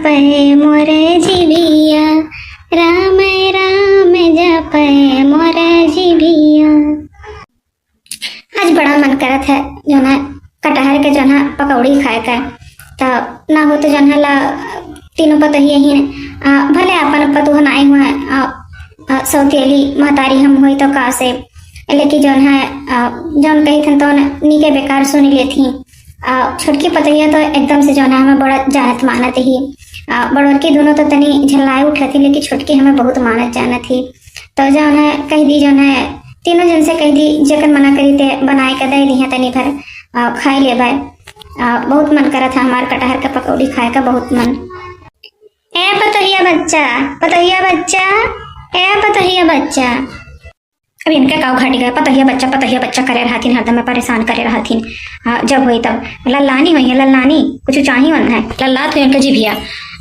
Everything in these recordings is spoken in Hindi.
जपे मोरे जीविया, राम राम जपे मोरे जीविया। आज बड़ा मन करत है जो है कटहर के जो है पकौड़ी खाए का, तो ना हो तो जो है तीनों पतहिए ही भले अपन पतुह नाई हुए सौतेली महतारी हम हुई तो का से, लेकिन जो है जौन कही थन तो नीके बेकार सुन ले थी। छोटकी पतैया तो एकदम से जो है हमें बड़ा जानत मानत ही, बड़ोर की दोनों तो तनी झल्लाए उठ थी, लेकिन छोटकी हमें बहुत मानत जानत थी। तो जो है कह दी जो है तीनों जन से कह दी जेकर मना करी ते बनाए के दे दी है तनी भर खाए ले भाई। बहुत मन करा था हमार कटहर का पकौड़ी खाए का, बहुत मन। ए पतहिया बच्चा, पतहिया बच्चा, ए पतहिया बच्चा। अब इनके काव घाटी गए, पतहिया बच्चा करे रहा थी, हरदम में परेशान करे रहा थी। जब हुई तब लल्लानी हुई है, लल्लानी कुछ चाहिए वन है, लल्ला तो इनके जी भैया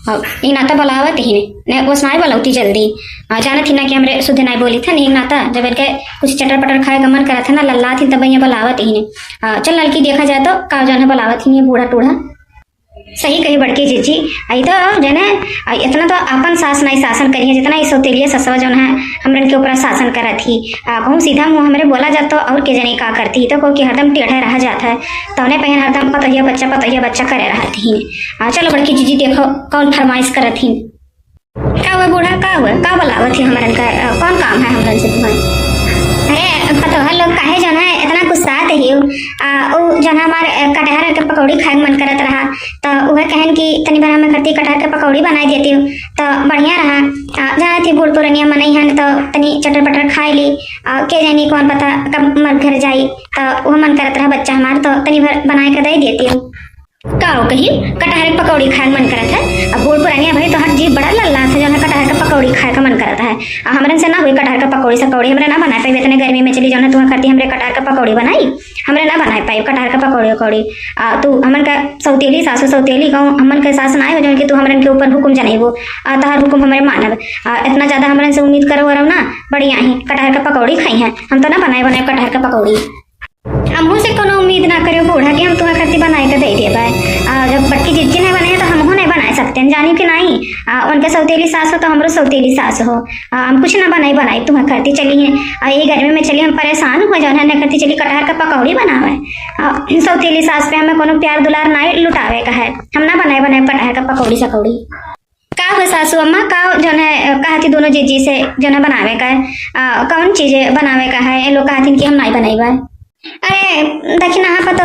एक नाता बुलावत ही ने वो सुनाई बुलाती जल्दी जाना थी ना कि हमरे सुधे नहीं बोली था नहीं नाता। जब इनके कुछ चटर पटर खाए का मन करा था ना लल्ला थी तब यहाँ बुलावत ही ने। चल लड़की देखा जाए तो काव जाना बुलावत ही बूढ़ा टूढ़ा। सही कही बड़की जीजी, आई तो जने इतना तो अपन सास नहीं शासन करिए जितना इस सौतेलिया ससवा जो है हमरन के ऊपर शासन करा थी। कहूँ सीधा मुँह हमरे बोला जाता और के जने का करती तो को कि हरदम टेढ़े रह जाता है, तो उन्हें पहन हरदम पतहिया बच्चा करे रहा थी। चलो बड़की जीजी देखो कौन फरमाइश करत थी। का हुआ बूढ़ा, का हुआ, का बुलावत थी हमरन का, कौन काम है हमरन से तुम्हारे? अरे पतोहर लोग काहे जो है इतना गुस्साते ही जो है हमारे कटहर के पकौड़ी खाए मन करत रहा, तो वह कहन कि तनी बार हमें करती कटहर के पकौड़ी बनाई देती हूँ तो बढ़िया रहा। जहाँ थी बूढ़ पुरनिया मनई हन तो तनी चटर पटर खाई ली, के जानी कौन पता कब मर घर जाई, तो वह मन करत रहा बच्चा हमार तो तनी भर बनाए के दे देती हूँ। का कही कटहर के पकौड़ी खाए मन करत है। अब बूढ़ पुरानिया भाई तो हर जी बड़ा लल्ला था जो है कटहर का पकौड़ी खाए का मन करता है। हमरन से ना हुई कटहर का पकौड़ी सकौड़ी हमरे ना बना पाई, इतने गर्मी में चली जो है तुम्हें करती हमरे कटहर का पकौड़ी बनाई, हमरे ना बना पाई कटहर का पकौड़ी उकौड़ी। तू हमन का सौतेली सासु सौतेली कहूँ हमन के सास ना हो जो कि तू हमरन के ऊपर हुक्म जनाई वो तहर हुक्म हमारे मानब। इतना ज्यादा हमरन से उम्मीद करो वरव ना बढ़िया ही कटहर का पकौड़ी खाई है, हम तो ना बनाए कटहर का पकौड़ी। हमहू से कोनो उम्मीद ना करियो बूढ़ा कि हम तुम्हें करती बनाए के दे दिए। जब बड़की जिज्जी नहीं बनाए तो हमहू नहीं बना सकते जानी कि नहीं। उनके सौतेली सास हो तो हमरो सौतेली सास हो, हम कुछ ना बनाई तुम्हें करती चली है। यही गर्मी में चली हम परेशान हुए जो है करती चली कटहर का पकौड़ी बनावे। सौतेली सास पे हमें कोनो प्यार दुलार नहीं लुटावे का है, हम ना बनाए कटहर का पकौड़ी सकौड़ी। का हो सासू अम्मा का जो है कहती दोनों जीजी से जो है बनावे का है, कौन चीजें बनावे का है, ये लोग कहती कि हम नहीं बनाई। अरे देखी ना पतो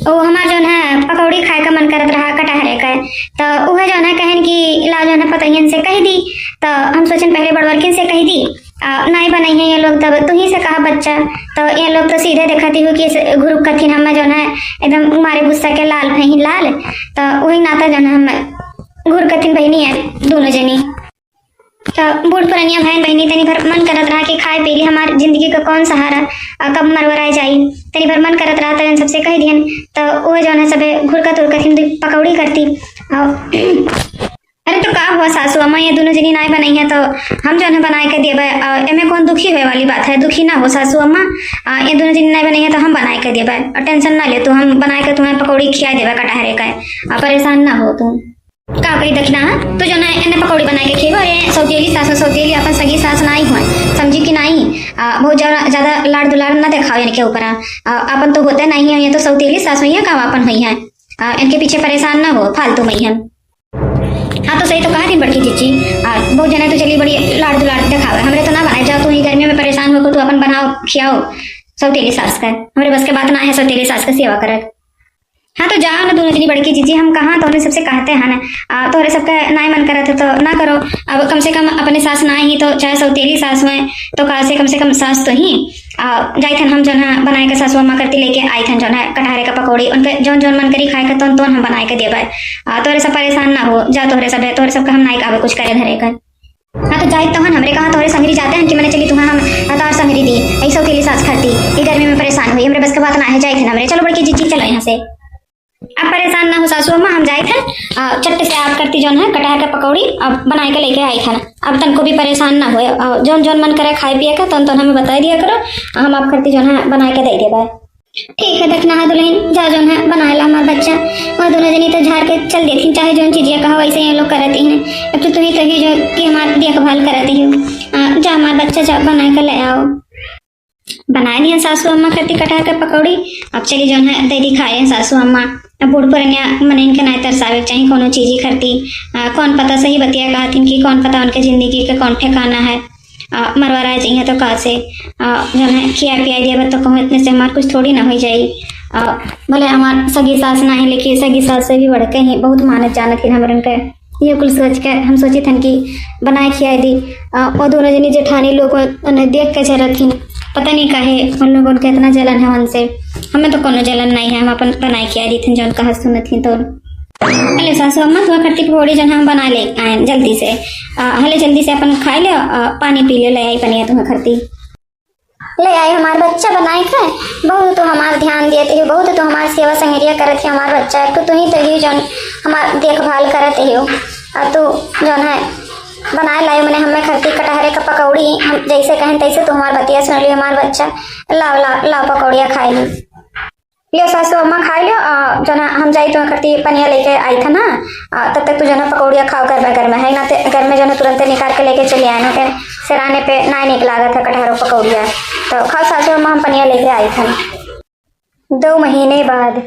वो हमार जो है पकौड़ी खाए का मन करत रहा कटहरे का, तो वह जो है कहन कि ला जो है पतहियन से कह दी, तो हम सोचन पहले बड़वर्किन से कह दी नहीं बनाई है ये लोग, तब तू ही से कहा बच्चा, तो ये लोग तो सीधे दिखाती हुई कि ग्रुप कथिन हमें जो है एकदम हमारे गुस्सा के लाल भई लाल, तो वही नाता जो है हम घुर कथिन बहनी है दोनों जनी। तो बूढ़ पुरानिया बहन बहनी तनी भर मन करत रहा कि खाए पी ली हमारी जिंदगी का कौन सहारा, कब मरवराए जाई, तनी भर मन करत रहा तो सबसे कह दियन, तो वो जो है सबे घुरका तुरका थी पकौड़ी करती। अरे तो का हुआ सासू अम्मा ये दोनों जनी नहीं बनाई है तो हम जो है बनाए के देवे, एमे कौन दुखी हुए वाली बात है, दुखी ना हो सासू अम्मा, ये दोनों जनी नहीं बनाई है तो हम बनाए के देवे, टेंशन ना ले तू, हम बनाए के तुम्हें पकौड़ी खिया देवे कटहरे का, परेशान ना हो तुम। का कही दखना तो जो है एने पकौड़ी बना के खेबो, अरे सौतेली सास सौतेली अपन सगी सास नहीं हुए समझी कि नहीं। बहुत ज्यादा लाड़ दुलार ना दिखाओ इनके ऊपर, अपन तो होते नहीं है, ये तो सौतेली सास हुई है का अपन हुई है, इनके पीछे परेशान ना हो फालतू में है। हाँ तो सही तो कहा थी बड़की जीजी, बहुत जने तो चली बड़ी लाड़ दुलार दिखावे, हमरे तो ना बनाए जाओ, तू ही गर्मी में परेशान हो तो अपन बनाओ खियाओ सौतेली सास का, हमारे बस के बात ना है सौतेली सास का सेवा करे। हाँ तो जाओ ना दोनों जनी बड़की जीजी, हम कहाँ तोहरे सबसे कहते हैं ना, तोहरे सबका ना मन करा था तो ना करो, अब कम से कम अपने सास ना ही तो चाहे सौतेली सास में तो कम से कम सास तो ही जाई थन हम जो है बनाए के सासू अम्मा करती लेके आई थन जो है कटहरे का पकौड़ी, उनके जौन मन करी खाए का तो हम बनाए के देवे, तोहरे सब परेशान ना हो जा, तोहरे सबका हम नहीं कावे कुछ करे धरे कर। हाँ तो जाए तो हमरे कहाँ तोहरे संगरी जाते हैं कि मैंने चली तुम्हें हम तार संगरी दी, ऐसी सौतेली सास खाती ये गर्मी में परेशान हुई, हमरे बस के बात ना है जाए थे हमरे। चलो बड़की जीजी चलो यहाँ से, अब परेशान ना हो सासू अम्मा, हम जाए थे चट्टे से आप करती जो है कटहर का पकौड़ी अब बनाए के लेके आई था, अब तन को भी परेशान ना हो, जौन मन करे खाए पिए का तो हमें बता दिया करो, हम आप करती जो है बनाए के दे दे। ठीक है देखना है दुल्हन जा जो है बनाए ला हमारा बच्चा, वह दोनों जनी नहीं तो झाड़ के चल देती, चाहे जो चीज़ें कहो वैसे ये लोग करती हैं। अब तो तू ही जो कि हमारी देखभाल करती हो। जा हमारा बच्चा जा बना कर ले आओ। बना दिया सासू अम्मा करती कटहर के पकौड़ी। अब चली जो है दे दी खाए सासू अम्मा। अब बूढ़ पुरनिया मने इनके ना तरसावे चाहिए कोनो चीज़ ही करती। कौन पता सही बतिया कहती कि कौन पता उनके ज़िंदगी के कौन ठिकाना है। मरवा रहा चाहिए तो कहा से जो है खिया पिया दिया तो कहूँ इतने से हमारे कुछ थोड़ी ना हो जाए। भले हमार सगी सास ना है लेकिन सगी सास से भी बढ़ के ही बहुत मानत जानत थी हमारे उनके। ये कुल सोच के हम सोची थन कि बनाए खिया दी। और दोनों जनी जेठानी लोग उन्हें देख के चलत थी, पता नहीं काहे उन लोगों के इतना जलन है उनसे। हमें तो कोनो जलन नहीं है, हम अपन बनाए खिया दी थी जौन कहा सुनत थी। तो हेलो सासू अम्मा तुम्हें खट्टी पकौड़ी जन हम बना ले आए जल्दी से। हले जल्दी से अपन खाई ले, पानी पी ले। ले आई पनिया तुम्हें खट्टी ले आई। हमारा बच्चा बनाए खाए बहुत तो हमारा ध्यान देते हो, बहुत तो हमारी सेवा संगरिया करत है। हमारा बच्चा तो तुम ही तो ही जौन हमार देखभाल करते हो। तो जौन है बनाए लाई मैंने हमें खट्टी कटहरे का पकौड़ी। हम जैसे कहें तैसे तो हमारा बतिया सुन लियो। हमारा बच्चा लाओ लाओ लाओ पकौड़िया खाई ली। लियो सासू अम्मा खाई लियो। जो ना हम जाई तो खट्टी पनिया लेके आई था ना, तब तक तो जो ना पकौड़िया खाओ घर में है ना। घर में जो ना तुरंत निकाल के लेके चले आए के सिराने पे ना निकला था कटहरों पकौड़िया। तो खाओ सासू अम्मा, हम पनिया लेके आई था 2 महीने बाद।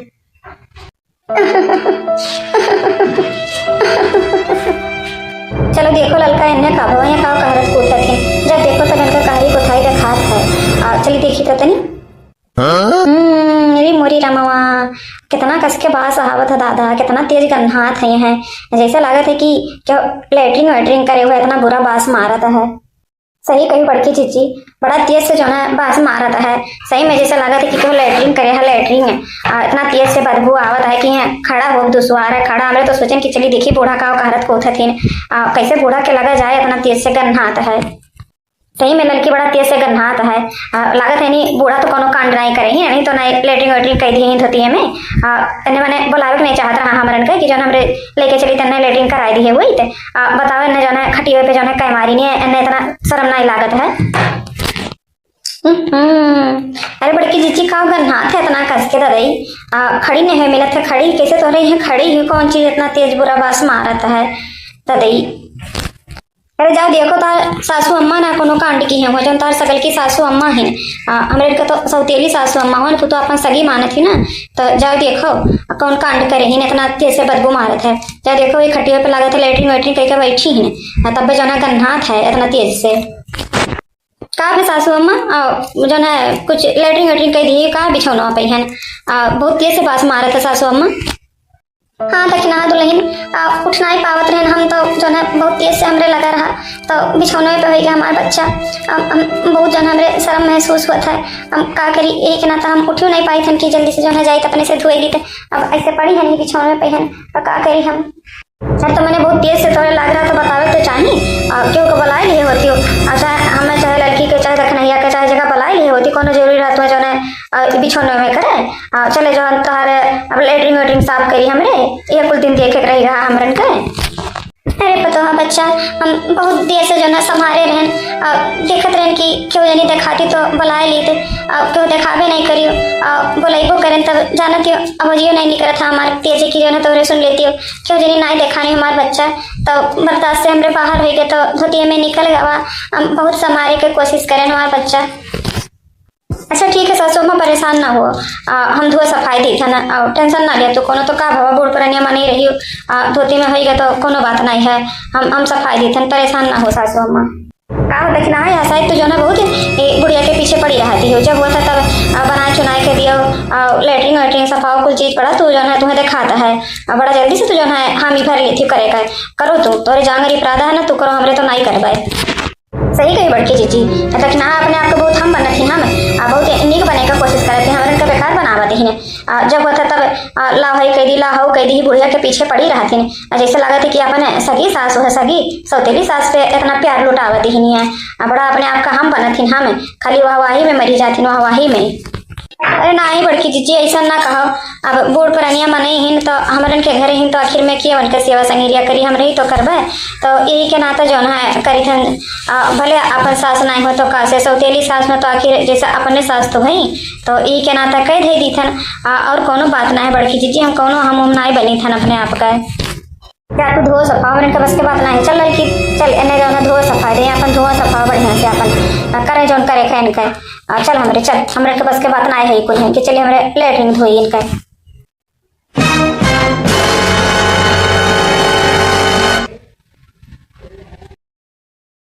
चलो देखो ललका इन्हें खाओ यहाँ खाओ कहरत कूदत थे। जब देखो तब इनका कहरी कोठाई रखा है। चलिए देखी तो तनी। मेरी मोरी रमवा कितना कस के बास आवात है दादा, कितना तेज गन्हात है। यहाँ जैसा लागत है कि क्या लेटरिंग वेटरिंग करे हुए इतना बुरा बास मारता है। सही कही बड़की चीची बड़ा तेज से जो है बास मारता है। सही में जैसा लागत है कि क्यों लेटरिंग करे है। लेटरिंग इतना तेज से बदबू आवत है कि यहाँ खड़ा हो दुश्वार है। खड़ा हमें तो सोचें कि चलिए देखिए बूढ़ा का कहरत को थे कैसे बूढ़ा के लगा जाए इतना तेज से गन्हात है। सही में लड़की बड़ा तेज से गन्हात है। लागत है नहीं बूढ़ा तो कोनो कांड नहीं करे ही नहीं तो नहीं लेटरिंग वेटरिंग कह दी धोती है। मैं मैंने बुलावे नहीं चाहत रहा हमारन के कि जो हमरे लेके चली तन्ने लेटरिंग कराई दी है वही तो बताओ इन्हें जो है खटिए पे जो है कई मारी नहीं है। इन्हें इतना शर्म नहीं लागत है। अरे बड़की जीची का गन्हात है इतना कस के ददई। खड़ी नहीं है मिलत है खड़ी कैसे तो रही है खड़ी ही कौन चीज इतना तेज बुरा बास मारत है ददई। अरे जाओ देखो तार सासू अम्मा ना कोनो कांड की है वो जन तार सकल की सासू अम्मा है। हमारे का तो सौतेली सासू अम्मा हो तो अपन सगी मानत ही ना। तो जाओ देखो कौन कांड करे ही इतना तेज से बदबू मारत है। जाओ देखो ये खटिया पे लागत है लेटरिंग वेटरिंग कह के बैठी है तब जो है गन्हात है इतना तेज से। का है सासू अम्मा जो है कुछ लेटरिंग वेटरिंग कह दी का बिछौना पे है बहुत तेज से बास मारत है सासू अम्मा। हाँ दक्षिणा दुल्हन उठना ही पावत रहन हम तो जो है बहुत तेज से हमरे लगा रहा तो बिछौने पे हो गया हमारा बच्चा। हम बहुत जो हमरे शर्म महसूस हुआ था। हम का करी एक ना तो हम उठ नहीं पाई थन कि जल्दी से जो है जाए तो अपने से धोएगी तो अब ऐसे पड़ी है नहीं बिछौने पे है तो का करी हम। सर तो मैंने बहुत तेज से थोड़ा लग रहा तो बतावे तो चाहिए क्यों को बुलाए लिए होती हो। चाहे हमें चाहे लड़की के चाहे रखनैया के चाहे जगह बुलाए लिए होती कोनो जरूरी रहता है जो है बिछौने में करे चले जो तुम्हारे अब लेटरिंग वेटरिंग साफ करी हमरे ये कुल दिन देखे रही रहा हमरन के। अरे पता है बच्चा हम बहुत देर से जो है संभाले रहन देखत रहन कि क्यों जनी दिखाती तो बुलाए ली थे क्यों दिखावे नहीं करियो बुलाइबो करें तब जानती हो आवाजियो नहीं निकला था हमारे तेजी की जो है तो सुन लेती हो क्यों जनी नहीं दिखानी हमारा बच्चा तो बर्दाश्त से हमरे बाहर हो गए तो धोती में निकल गवा। हम बहुत संभाले के कोशिश करें हमारा बच्चा। अच्छा ठीक है सासू अम्मा परेशान ना हो हम धुआ सफाई दी था ना टेंशन ना लिया तो कोनो तो का भवा बूढ़ पुरानिया नहीं रही धोती में होगा तो कोनो बात नहीं है। हम सफाई दी थे परेशान ना हो सासू अम्मा। का हो दक्षिणा है शायद तो जो ना बहुत बुढ़िया के पीछे पड़ी रहती हो जब हुआ था तब बनाए चुनाए के दियो लेटरिंग वेटरिंग सफाओ कुल चीज पड़ा तो जो है तुम्हें दिखाता है बड़ा जल्दी से तो जो है हामी भर लेती करे का करो तू तोरे जांगरी प्रादा है ना तू करो हमरे तो नहीं करवाए। सही कही बड़की जीजी दक्षिणा अपने आप को बहुत हम बनत ही हम बहुत नीक बने का कोशिश करते हैं हमारे बेकार बनावत ही जब होता तब लाहई कह दी लाहौ कह दी बुढ़िया के पीछे पड़ी रहती जैसे लागत है कि अपन सगी सास है सगी सौतेली सास पे इतना प्यार लुटावत ही नहीं है बड़ा अपने आप का हम बनत ही हम खाली वाहवाही में मरी जाती वाहवाही में। अरे नाही बड़की जीजी ऐसा ना कहो। अब बूढ़ पुरानिया मने हिन तो हमरन के घरे हिन तो आखिर में किया उनके सेवा संगेरिया करी हम रही तो करबे। तो यही के नाता जौन है करी थन भले अपन सास नहीं हो तो का से सौतेली सास में तो आखिर जैसा अपने सास तो भई तो यही के नाता कह दे दी थन। और कोनो बात ना है बड़की जीजी, हम कोनो हम नहीं बनी थन अपने आप का। क्या तू धो सफा हमरे के बस के बात नहीं। चल लड़की चल एने जौन धो सफा दे अपन धो सफा बढ़िया से अपन करे जौन करे खैन के चल हमरे के बस के बात नहीं है कोई कि चलिए हमरे लेटरिन धोई इनका।